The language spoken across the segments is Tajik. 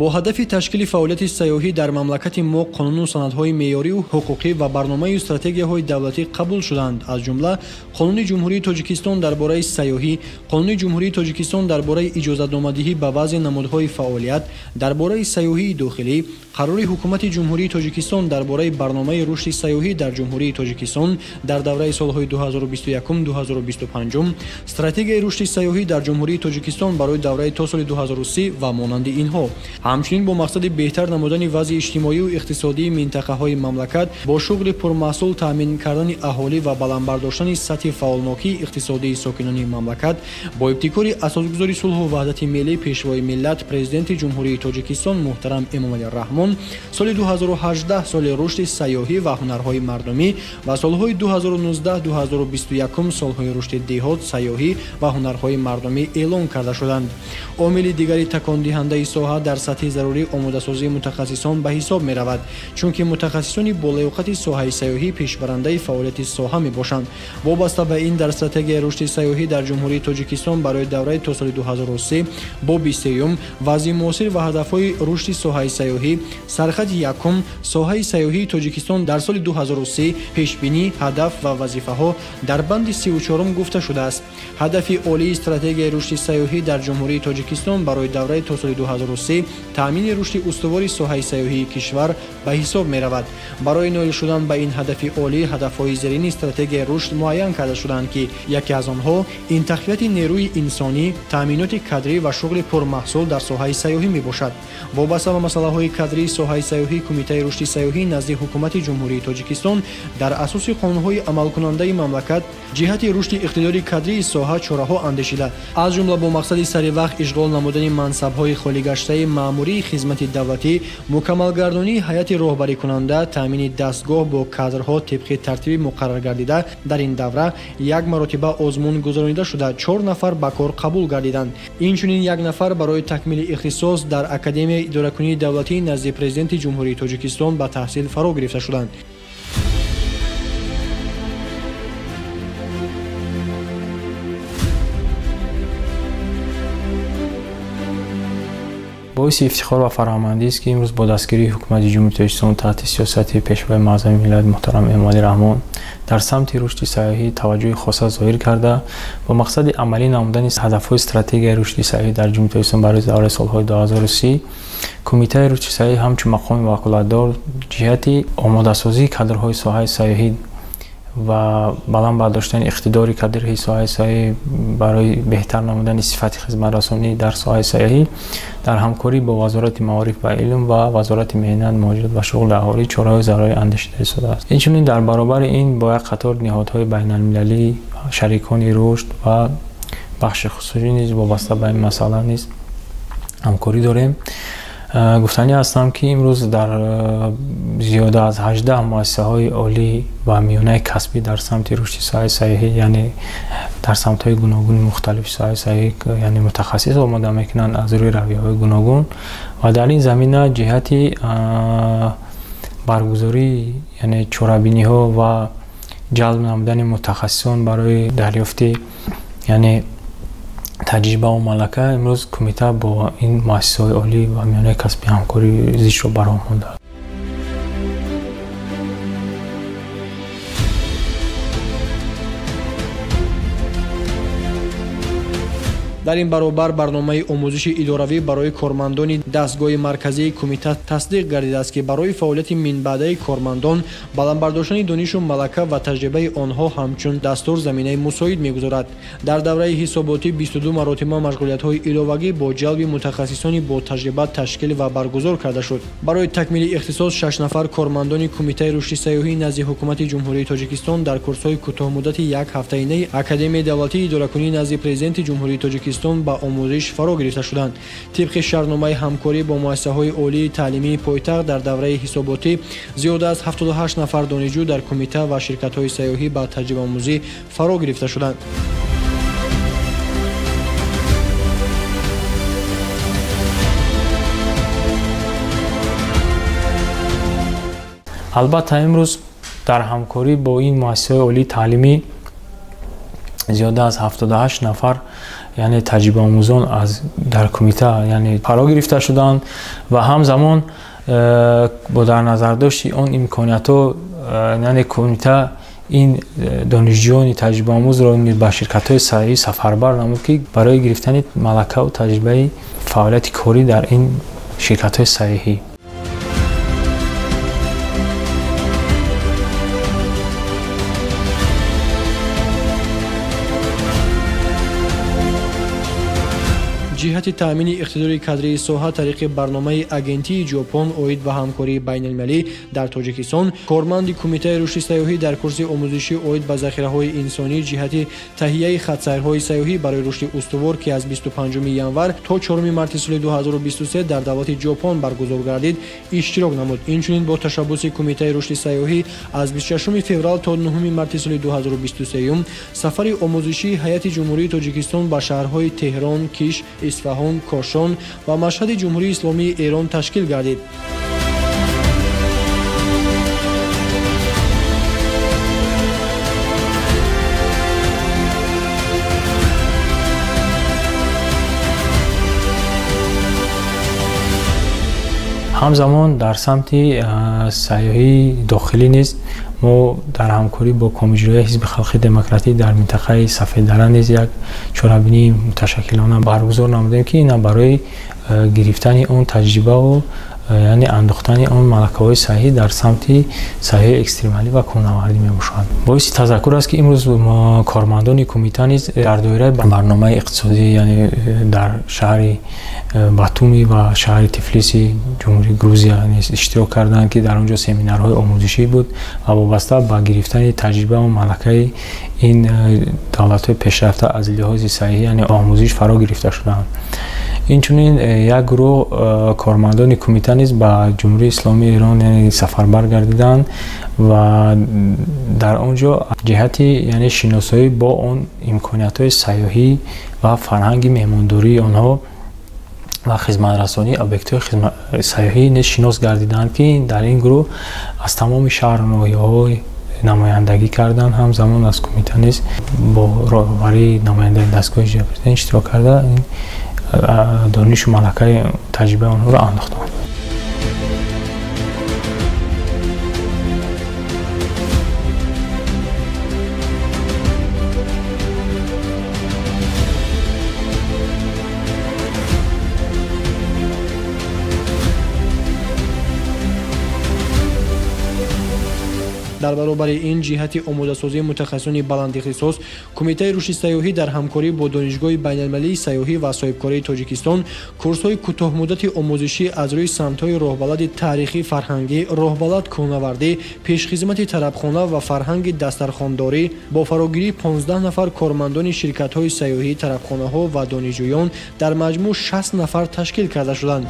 бо ҳадафи ташкили фаъолияти сайёҳӣ дар мамлакати мо қонуну санадҳои меъёрию ҳуқуқӣ ва барномаи стратегияҳои давлатӣ қабул шуданд. Аз ҷумла қонуни ҷумҳурии Тоҷикистон дар бораи сайёҳӣ, қонуни ҷумҳурии Тоҷикистон дар бораи иҷозатномадиҳӣ ба баъзе намудҳои фаъолият, дар бораи сайёҳии дохилӣ, қарори ҳукумати ҷумҳурии Тоҷикистон дар бораи барномаи рушди сайёҳӣ дар ҷумҳурии Тоҷикистон дар давраи солҳои 2021-2025, стратегияи рушди сайёҳӣ дар ҷумҳурии Тоҷикистон барои давраи то соли 2030 ва монанди инҳо. ҳамчунин бо мақсади беҳтар намудани вазъи иҷтимоию иқтисодии минтақаҳои мамлакат бо шуғли пурмаҳсул таъмин кардани аҳолӣ ва баландбардоштани сатҳи фаъолнокии иқтисодии сокинони мамлакат бо ибтикори асосгузори сулҳу ваҳдати миллӣ пешвои миллат президенти ҷумҳурии Тоҷикистон муҳтарам Эмомали Раҳмон соли 2018 соли рушди сайёҳӣ ва ҳунарҳои мардумӣ ва солҳои 2019-2021 солҳои рушди деҳот, сайёҳӣ ва ҳунарҳои мардумӣ эълон карда шуданд. омили дигари такондиҳандаи соҳа дар сатҳи зарурӣ омодасозии мутахассисон ба ҳисоб меравад, чунки мутахассисони болаёқати соҳаи сайёҳӣ пешбарандаи фаъолияти соҳа мебошанд. вобаста ба ин, дар стратегияи рушди сайёҳӣ дар ҷумҳурии Тоҷикистон барои давраи то соли 2030 боби сеюм вазъи муосир ва ҳадафҳои рушди соҳаи сайёҳӣ, сархати якум соҳаи сайёҳии Тоҷикистон дар соли 2030, пешбинӣ, ҳадаф ва вазифаҳо дар банди 34 гуфта шудааст. ҳадафи олии стратегияи рушди сайёҳӣ дар ҷумҳурии Тоҷикистон барои давраи то соли 2030 таъмини рушди устувори соҳаи сайёҳии кишвар ба ҳисоб меравад. барои ноил шудан ба ин ҳадафи олӣ, ҳадафҳои зерини стратегияи рушд муайян карда шуданд ки яке аз онҳо ин тақвияти нерӯи инсонӣ, таъминоти кадрӣ ва шуғли пурмаҳсул дар соҳаи сайёҳӣ мебошад. вобаста ба масъалаҳои кадрии соҳаи сайёҳӣ, Кумитаи рушди сайёҳӣ назди ҳукумати ҷумҳурии Тоҷикистон дар асоси қонунҳои амалкунандаи мамлакат ҷиҳати рушди иқтидори кадрии соҳа чораҳо андешида, аз ҷумла бо мақсади саривақт ишғол намудани мансабҳои холигаштаи маъмурии хизмати давлатӣ, мукаммалгардонии ҳайати роҳбарикунанда, таъмини дастгоҳ бо кадрҳо тибқи тартиби муқаррар гардида дар ин давра як маротиба озмун гузаронида шуда 4 нафар ба кор қабул гардиданд. инчунин 1 нафар барои такмили ихтисос дар Академияи идоракунии давлатӣ назди президенти ҷумҳурии Тоҷикистон ба таҳсил фаро гирифта шуданд. боиси ифтихор ва фароҳмандист ки имрӯз бо дастгирии ҳукумати ҷумҳурии Тоҷикистон таҳти сиёсати пешвои маъзами миллат муҳтарам Эмомали Раҳмон дар самти рушди сайёҳӣ таваҷҷӯҳи хоса зоҳир карда, бо мақсади амалӣ намудани ҳадафҳои стратегияи рушди сайёҳӣ дар ҷумҳурии Тоҷикистон барои давраи солҳои 2030, Кумитаи рушди сайёҳӣ ҳамчун мақоми ваколатдор ҷиҳати омодасозии кадрҳои соҳаи сайёҳӣ ва баланд бардоштани иқтидори кадрҳои соҳаи сайёҳӣ барои беҳтар намудани сифати хизматрасонӣ дар соҳаи сайёҳӣ дар ҳамкорӣ бо вазорати маориф ва илм ва вазорати меҳнат, муҳоҷират ва шуғли аҳолӣ чораҳои зарури андешида истодааст. инчунин дар баробари ин бо як қаторниҳодҳои байналмилалӣ, шарикони рушд ва бахши хусусӣ низ вобаста ба ин масъала низ ҳамкорӣ дорем. гуфтанӣ ҳастам ки имрӯз дар зиёда аз 18 муассисаҳои олӣ ва миёнаи касбӣ дар самти рушди соҳаи сайёҳӣ, яъне дар самтҳои гуногуни мухталифи соҳаи сайёҳӣ, яъне мутахассис омода мекунанд аз рӯи равияҳои гуногун ва дар ин замина ҷиҳати баргузории яъне чорабиниҳо ва ҷалб намудани мутахассисон барои дарёфти яъне таҷриба ва малака, имрӯз кумита бо ин муассисаҳои олӣ ва миёнаи касбӣ ҳамкории зичро баром монда. дар ин баробар барномаи омӯзиши идоравӣ барои кормандони дастгоҳи марказии кумита тасдиқ гардидааст ки барои фаъолияти минбаъдаи кормандон баландбардоштани донишу малака ва таҷрибаи онҳо ҳамчун дастур заминаи мусоид мегузорад. дар давраи ҳисоботӣ 22 маротиба машғулиятҳои иловагӣ бо ҷалби мутахассисони бо таҷриба ташкил ва баргузор карда шуд. барои такмили ихтисос 6 нафар кормандони Кумитаи рушди сайёҳӣ назди ҳукумати ҷумҳурии Тоҷикистон дар курсҳои кӯтоҳмуддати як ҳафтаинаи Академияи давлатии идоракунӣ назди президенти ҷумҳурии Тоҷикистон ба омӯзиш фаро гирифта шуданд. тибқи шаҳрномаи ҳамкорӣ бо муассисаҳои олии таълимии пойтахт дар давраи ҳисоботӣ зиёда аз 78 нафар донишҷӯ дар кумита ва ширкатҳои сайёҳӣ ба таҷрибаомӯзӣ фаро гирифта шуданд. албатта имрӯз дар ҳамкорӣ бо ин муассисаҳои олии таълимӣ زیاده از 78 نفر یعنی تجربه آموزان در کمیته یعنی فرا گرفته شدند و همزمان با در نظر داشت اون امکانیت‌ها یعنی کمیته این دانشجویان تجربه آموز را به شرکت‌های سیاحی سفربر نمود که برای گرفتن ملکه و تجربه فعالیت کاری در این شرکت‌های سیاحی. جهت تامین اقتدار کادری ساحه طریق برنامه اگنتی ژاپن اوید و همکاری بین المللی در تاجیکستان کارمند کمیته رشد سیاحی در کورس آموزشی اوید به ذخیره‌های انسانی جهت تهیه خط‌سیرهای سیاحی برای رشد استوار که از 25 ینور تا 4 مارس سال 2023 در دولت ژاپن برگزار گردید اشتراک نمود. اینچنین با تشبث کمیته رشد سیاحی از 26 فوریه تا 9 مارس سال 2023 سفر آموزشی هیئت جمهوری تاجیکستان به شهرهای تهران، کیش، اصفهان، کاشان و مشهد جمهوری اسلامی ایران تشکیل گردید. همزمان در سمت سیاحی داخلی نیز ما در همکاری با کمیته حزب خلق دموکراتی در منطقه سفید دره نیز یک چهاربینی متشکلانه برگزار نمودیم که اینا برای گرفتن اون تجربه و یعنی انداختن اون ملکه‌های سیاحی در سمت سیاحی اکستریمالی و کوهنوردی میباشند. باعث تذکر است که امروز ما کارمندان کمیته نیز در دایره برنامه اقتصادی یعنی در شهر باتومی و شهر تفلیس جمهوری گروزیا نیز اشتراک کردند که در اونجا سمینارهای آموزشی بود و وابسته به گرفتن تجربه و ملکه این دولت‌های پیشرفته از لحاظ سیاحی یعنی آموزش فرا گرفته شدند. اینچنین یک گروه کارمندان کمیته نیز به جمهوری اسلامی ایران یعنی سفربر گردیدند و در آنجا جهت یعنی شناسایی با اون امکانیت‌های سیاحی و فرهنگ مهمانداری آنها و خدمت رسانی ابیکت‌های سیاحی نیز شناس گردیدند که در این گروه از تمام شهر و ناحیه‌های نمایندگی کردن. همزمان از کمیته نیز با راهبری نماینده دستگاه جبرتین اشتراک کرده این دانش و ملکه تجربه آنها را انداختند. در برابر این جهت آموزه‌سازی متخصصان بلند اختصاص کمیته رشد سیاحی در همکاری با دانشگاه بین‌المللی سیاحی و صاحبکاری تاجیکستان کورس‌های کوتاه مدت آموزشی از روی سمت‌های راهبلد تاریخی فرهنگی، راهبلد کوهنوردی، پیشخدمت طربخانه و فرهنگ دسترخوانداری با فراگیری 15 نفر کارمندان شرکت‌های سیاحی، طربخانه‌ها و دانشجویان در مجموع 60 نفر تشکیل کرده شدند.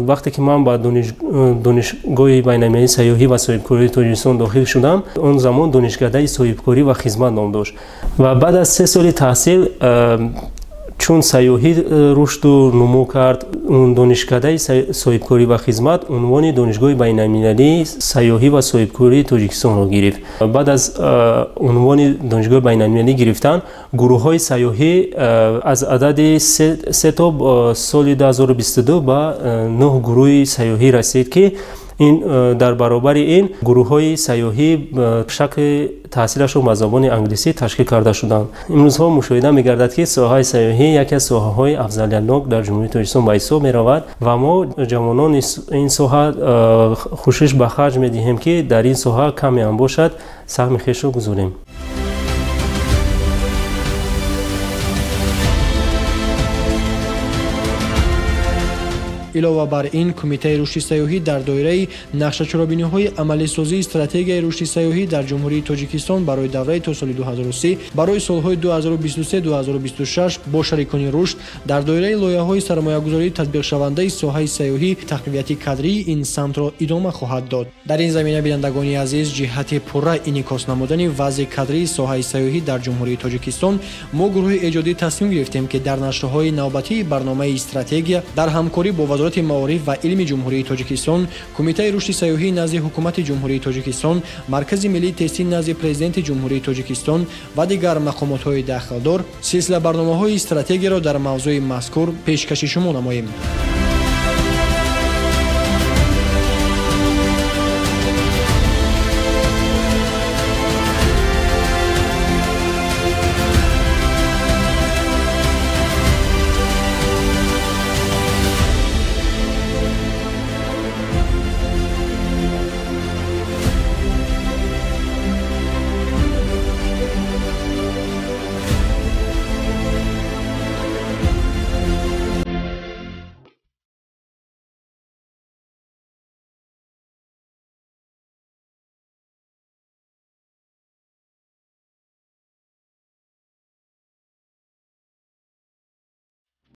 وقتی که من با دانشگاه بین‌المللی سیاحی و صاحبکاری تاجیکستان داخل شدم، اون زمان دانشکده صاحبکاری و خدمت نام داشت و بعد از 3 سال تحصیل چون سیاحی رشد و نمو کرد، اون دانشکده صاحبکاری و خدمت عنوان دانشگاه بین‌المللی سیاحی و صاحبکاری تاجیکستان را گرفت. بعد از عنوان دانشگاه بین‌المللی گرفتن، گروه‌های سیاحی از عدد 3 تا سال 2022 به 9 گروه سیاحی رسید که این در برابر این گروه‌های سیاحی شکل تحصیلشون به زبان انگلیسی تشکیل کرده شدند. امروزها مشاهده می‌گردد که ساحه سیاحی یکی از ساحه‌های افضلیت‌ناک در جمهوری تاجیکستان به حساب می‌رود و ما جوانان این ساحه خوشش به خرج می‌دهیم که در این ساحه کمی هم باشد سهم خویش را گذاریم. علاوه بر این کمیته رشد سیاحی در دایره نقشه‌چرابینی‌های عملی سازی استراتژی رشد سیاحی در جمهوری تاجیکستان برای دوره تا سال 2030 برای سال‌های 2023-2026 با شریکان رشد در دایره لایحه‌های سرمایه‌گذاری تطبیق شونده ساحه سیاحی تقویت کادری این سمت را ادامه خواهد داد. در این زمینه بینندگان عزیز جهت پورا انعکاس نمودن وضع کادری ساحه سیاحی در جمهوری تاجیکستان ما گروه ایجادی تصمیم گرفتیم که در نشرهای نوبتی برنامه استراتژی در همکاری با وزارت معارف و علم جمهوری تاجیکستان، کمیته رشد سیاحی نزد حکومت جمهوری تاجیکستان، مرکز ملی تستی نزد پرزیدنت جمهوری تاجیکستان و دیگر مقامات دخلدار سلسله برنامه‌های استراتژی را در موضوع مذکور پیشکش شما نماییم.